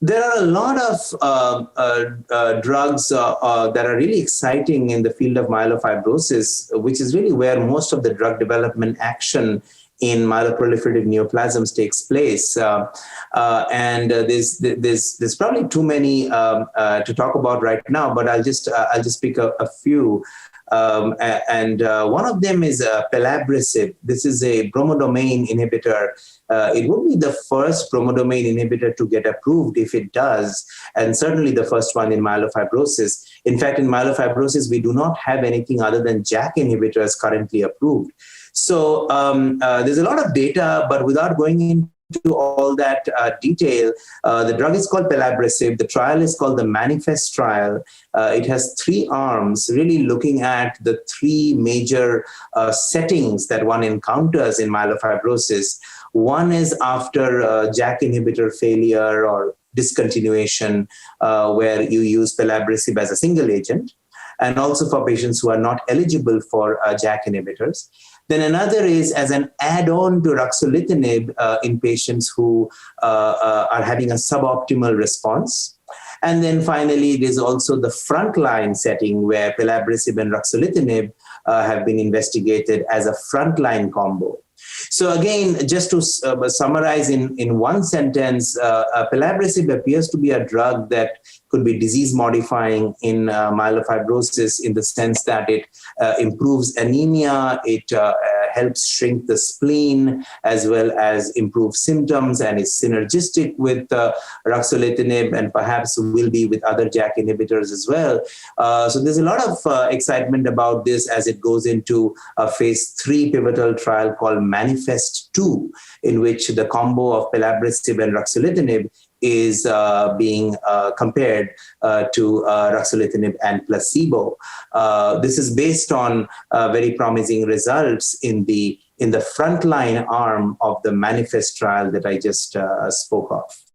There are a lot of drugs that are really exciting in the field of myelofibrosis, which is really where most of the drug development action in myeloproliferative neoplasms takes place. There's probably too many to talk about right now, but I'll just pick a few. One of them is Pelabresib. This is a bromodomain inhibitor. It would be the first bromodomain inhibitor to get approved if it does, and certainly the first one in myelofibrosis. In fact, in myelofibrosis, we do not have anything other than JAK inhibitors currently approved. So there's a lot of data, but without going into all that detail, the drug is called Pelabresib. The trial is called the Manifest trial. It has 3 arms, really looking at the 3 major settings that one encounters in myelofibrosis. One is after JAK inhibitor failure or discontinuation, where you use Pelabresib as a single agent, and also for patients who are not eligible for JAK inhibitors. Then another is as an add-on to ruxolitinib in patients who are having a suboptimal response. And then finally, there's also the frontline setting where Pelabresib and ruxolitinib have been investigated as a frontline combo. So again, just to summarize in one sentence, Pelabresib appears to be a drug that could be disease-modifying in myelofibrosis in the sense that it improves anemia, it helps shrink the spleen, as well as improve symptoms, and is synergistic with ruxolitinib and perhaps will be with other JAK inhibitors as well. So there's a lot of excitement about this as it goes into a phase 3 pivotal trial called Manifest 2, in which the combo of Pelabresib and ruxolitinib is being compared to ruxolitinib and placebo. This is based on very promising results in the frontline arm of the Manifest trial that I just spoke of.